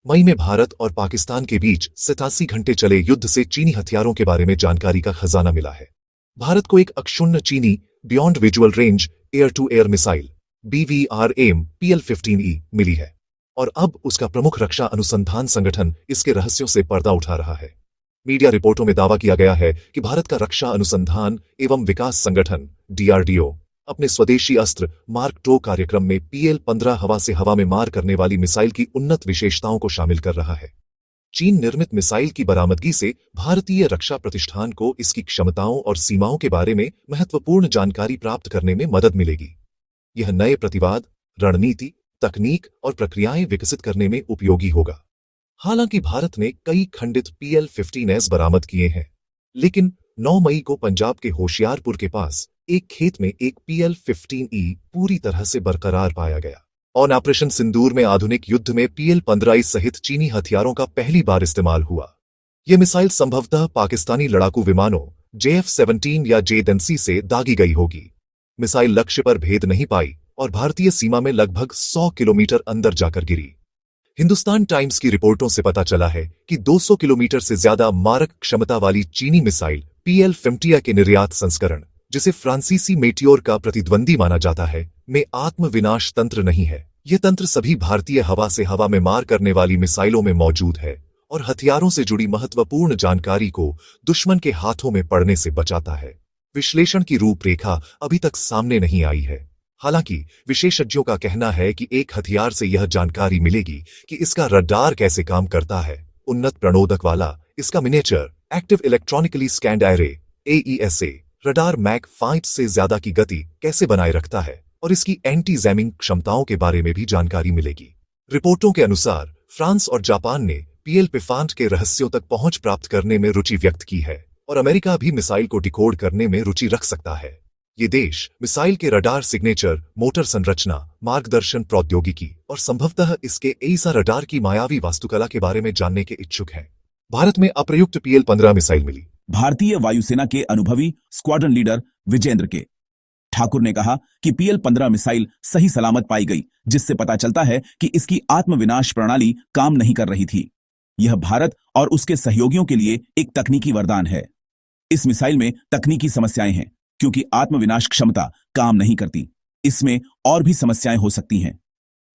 मई में भारत और पाकिस्तान के बीच 87 घंटे चले युद्ध से चीनी हथियारों के बारे में जानकारी का खजाना मिला है। भारत को एक अक्षुण्ण चीनी beyond visual range air to air missile BVRAM PL-15E मिली है और अब उसका प्रमुख रक्षा अनुसंधान संगठन इसके रहस्यों से पर्दा उठा रहा है। मीडिया रिपोर्टों में दावा किया गया है कि भारत का रक्षा अनुसंधान एवं विकास संगठन DRDO अपने स्वदेशी अस्त्र मार्क II कार्यक्रम में PL-15 हवा से हवा में मार करने वाली मिसाइल की उन्नत विशेषताओं को शामिल कर रहा है। चीन निर्मित मिसाइल की बरामदगी से भारतीय रक्षा प्रतिष्ठान को इसकी क्षमताओं और सीमाओं के बारे में महत्वपूर्ण जानकारी प्राप्त करने में मदद मिलेगी। यह नए प्रतिवाद, रणनीति, तकनीक और प्रक्रियाएं विकसित करने में उपयोगी होगा। हालांकि भारत ने कई खंडित PL-15S बरामद किए हैं, लेकिन 9 मई को पंजाब के होशियारपुर के पास एक खेत में एक PL-15E पूरी तरह से बरकरार पाया गया। ऑपरेशन सिंदूर में आधुनिक युद्ध में PL-15 सहित चीनी हथियारों का पहली बार इस्तेमाल हुआ। यह मिसाइल संभवतः पाकिस्तानी लड़ाकू विमानों JF-17 या JDENSI से दागी गई होगी। मिसाइल लक्ष्य पर भेद नहीं पाई और भारतीय सीमा में लगभग 100 किलोमीटर अंदर जाकर गिरी। हिंदुस्तान टाइम्स की रिपोर्टों से पता चला है कि 200 किलोमीटर से ज्यादा मारक क्षमता वाली चीनी मिसाइल PL-15 के निर्यात संस्करण, जिसे फ्रांसीसी मेटियोर का प्रतिद्वंदी माना जाता है, में आत्मविनाश तंत्र नहीं है। यह तंत्र सभी भारतीय हवा से हवा में मार करने वाली मिसाइलों में मौजूद है और हथियारों से जुड़ी महत्वपूर्ण जानकारी को दुश्मन के हाथों में पड़ने से बचाता है। विश्लेषण की रूपरेखा अभी तक सामने नहीं आई है। हालांकि विशेषज्ञों का कहना है कि एक हथियार से यह जानकारी मिलेगी कि इसका रडार कैसे काम करता है, उन्नत प्रणोदक वाला इसका miniature active electronically scanned array AESA radar Mach 5 से ज्यादा की गति कैसे बनाए रखता है और इसकी एंटी जैमिंग क्षमताओं के बारे में भी जानकारी मिलेगी। रिपोर्टों के अनुसार फ्रांस और जापान ने PL-15 के रहस्यों तक पहुंच प्राप्त करने में रुचि व्यक्त की है और अमेरिका भी मिसाइल को डिकोड करने में रुचि रख सकता है। ये देश मिसाइल के रडार सिग्नेचर, मोटर संरचना, मार्गदर्शन प्रौद्योगिकी और संभवतः इसके ESA रडार की मायावी वास्तुकला के बारे में जानने के इच्छुक हैं। भारत में अप्रयुक्त PL-15 मिसाइल मिली। भारतीय वायुसेना के अनुभवी स्क्वाड्रन लीडर विजेंद्र के ठाकुर ने कहा कि PL-15 मिसाइल सही सलामत पाई गई, जिससे पता चलता है कि इसकी आत्मविनाश प्रणाली काम नहीं कर रही थी। यह भारत और उसके सहयोगियों के लिए एक तकनीकी वरदान है। इस मिसाइल में तकनीकी समस्याएं हैं क्योंकि आत्मविनाश क्षमता काम नहीं करती। इसमें और भी समस्याएं हो सकती हैं।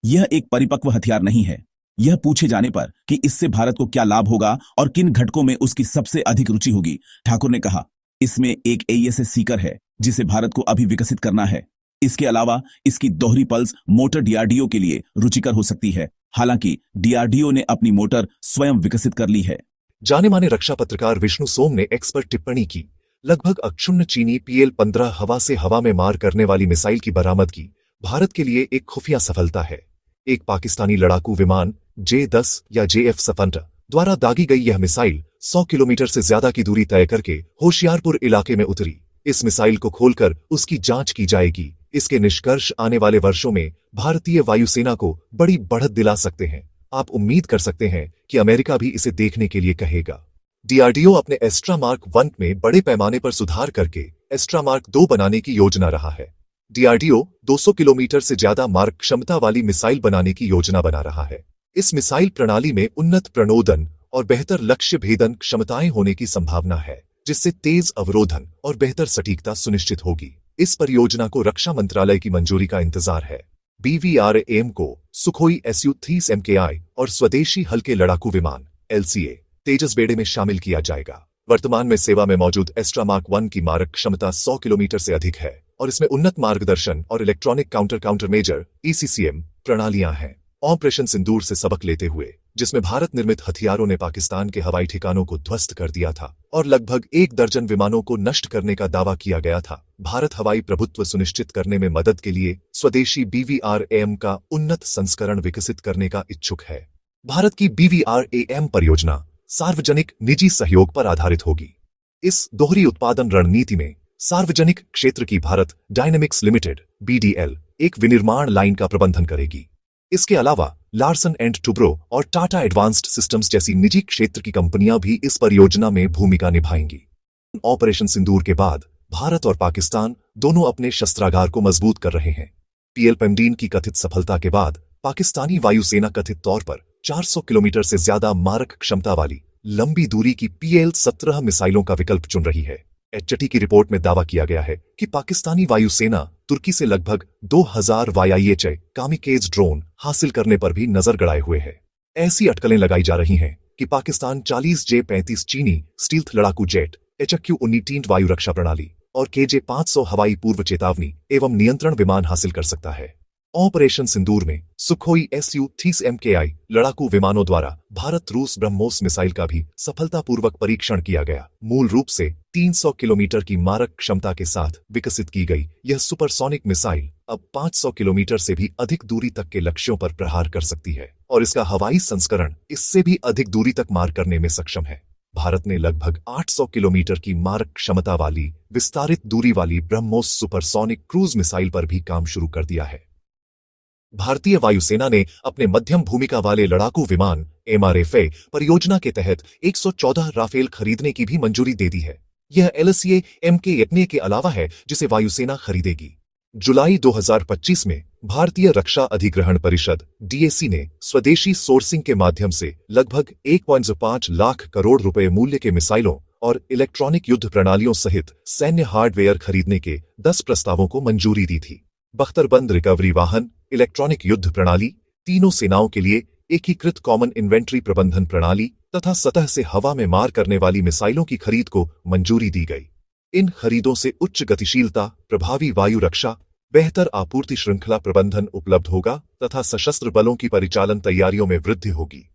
यह एक परिपक्व हथियार नहीं है। यह पूछे जाने पर कि इससे भारत को क्या लाभ होगा और किन घटकों में उसकी सबसे अधिक रुचि होगी, ठाकुर ने कहा, इसमें एक AESA सीकर है जिसे भारत को अभी विकसित करना है। इसके अलावा इसकी दोहरी पल्स मोटर DRDO के लिए रुचिकर हो सकती है। हालांकि DRDO ने अपनी मोटर स्वयं विकसित कर ली है। जाने माने रक्षा पत्रकार विष्णु सोम ने एक्सपर्ट टिप्पणी की, लगभग अक्षुण्ण चीनी PL-15 हवा से हवा में मार करने वाली मिसाइल की बरामदगी भारत के लिए एक खुफिया सफलता है। एक पाकिस्तानी लड़ाकू विमान J-10 या JF-17 द्वारा दागी गई यह मिसाइल 100 किलोमीटर से ज्यादा की दूरी तय करके होशियारपुर इलाके में उतरी। इस मिसाइल को खोलकर उसकी जांच की जाएगी। इसके निष्कर्ष आने वाले वर्षों में भारतीय वायुसेना को बड़ी बढ़त दिला सकते हैं। आप उम्मीद कर सकते हैं कि अमेरिका भी इसे देखने के लिए कहेगा। DRDO अपने एस्ट्रा मार्क 1 में बड़े पैमाने पर सुधार करके एस्ट्रा मार्क 2 बनाने की योजना रहा है। DRDO 200 किलोमीटर से ज्यादा मार्क क्षमता वाली मिसाइल बनाने की योजना बना रहा है। इस मिसाइल प्रणाली में उन्नत प्रणोदन और बेहतर लक्ष्य भेदन क्षमताएं होने की संभावना है, जिससे तेज अवरोधन और बेहतर सटीकता सुनिश्चित होगी। इस परियोजना को रक्षा मंत्रालय की मंजूरी का इंतजार है। BVRAM को सुखोई Su-30 MKI और स्वदेशी हल्के लड़ाकू विमान LCA तेजस बेड़े में शामिल किया जाएगा। वर्तमान में सेवा में मौजूद एस्ट्रा मार्क 1 की मारक क्षमता 100 किलोमीटर से अधिक है और इसमें उन्नत मार्गदर्शन और इलेक्ट्रॉनिक काउंटर मेजर ECCM प्रणालियां हैं। ऑपरेशन सिंदूर से सबक लेते हुए, जिसमें भारत निर्मित हथियारों ने पाकिस्तान के हवाई ठिकानों को ध्वस्त कर दिया था और लगभग 1 दर्जन विमानों को नष्ट करने का दावा किया गया था, भारत हवाई प्रभुत्व सुनिश्चित करने में मदद के लिए स्वदेशी BVRAM का उन्नत संस्करण विकसित करने का इच्छुक है। भारत की BVRAM परियोजना सार्वजनिक निजी सहयोग पर आधारित होगी। इस दोहरी उत्पादन रणनीति में सार्वजनिक क्षेत्र की भारत डायनेमिक्स लिमिटेड BDL एक विनिर्माण लाइन का प्रबंधन करेगी। इसके अलावा लार्सन एंड टुब्रो और टाटा एडवांस्ड सिस्टम्स जैसी निजी क्षेत्र की कंपनियां भी इस परियोजना में भूमिका निभाएंगी। ऑपरेशन सिंदूर के बाद भारत और पाकिस्तान दोनों अपने शस्त्रागार को मजबूत कर रहे हैं। PL-15 की कथित सफलता के बाद पाकिस्तानी वायुसेना कथित तौर पर 400 किलोमीटर से ज्यादा मारक क्षमता वाली लंबी दूरी की PL-17 मिसाइलों का विकल्प चुन रही है। एचटी की रिपोर्ट में दावा किया गया है कि पाकिस्तानी वायुसेना तुर्की से लगभग 2000 YIH कामिकेज ड्रोन हासिल करने पर भी नजर गड़ाए हुए है। ऐसी अटकलें लगाई जा रही हैं कि पाकिस्तान 40 J-35 चीनी स्टील्थ लड़ाकू जेट, HQ-19 वायु रक्षा प्रणाली और KJ-500 हवाई पूर्व चेतावनी एवं नियंत्रण विमान हासिल कर सकता है। ऑपरेशन सिंदूर में सुखोई Su-30 MKI लड़ाकू विमानों द्वारा भारत रूस ब्रह्मोस मिसाइल का भी सफलतापूर्वक परीक्षण किया गया। मूल रूप से 300 किलोमीटर की मारक क्षमता के साथ विकसित की गई यह सुपरसोनिक मिसाइल अब 500 किलोमीटर से भी अधिक दूरी तक के लक्ष्यों पर प्रहार कर सकती है और इसका हवाई संस्करण इससे भी अधिक दूरी तक मार करने में सक्षम है। भारत ने लगभग 800 किलोमीटर की मारक क्षमता वाली विस्तारित दूरी वाली ब्रह्मोस सुपरसोनिक क्रूज मिसाइल पर भी काम शुरू कर दिया है। भारतीय वायुसेना ने अपने मध्यम भूमिका वाले लड़ाकू विमान MRFA परियोजना के तहत 114 राफेल खरीदने की भी मंजूरी दे दी है। यह LCA MK-18 के अलावा है जिसे वायुसेना खरीदेगी। जुलाई 2025 में भारतीय रक्षा अधिग्रहण परिषद DAC ने स्वदेशी सोर्सिंग के माध्यम से लगभग 1.5 लाख करोड़ रुपए मूल्य के मिसाइलों और इलेक्ट्रॉनिक युद्ध प्रणालियों सहित सैन्य हार्डवेयर खरीदने के 10 प्रस्तावों को मंजूरी दी थी। बख्तरबंद रिकवरी वाहन, इलेक्ट्रॉनिक युद्ध प्रणाली, तीनों सेनाओं के लिए एकीकृत कॉमन इन्वेंट्री प्रबंधन प्रणाली तथा सतह से हवा में मार करने वाली मिसाइलों की खरीद को मंजूरी दी गई। इन खरीदों से उच्च गतिशीलता, प्रभावी वायु रक्षा, बेहतर आपूर्ति श्रृंखला प्रबंधन उपलब्ध होगा तथा सशस्त्र बलों की परिचालन तैयारियों में वृद्धि होगी।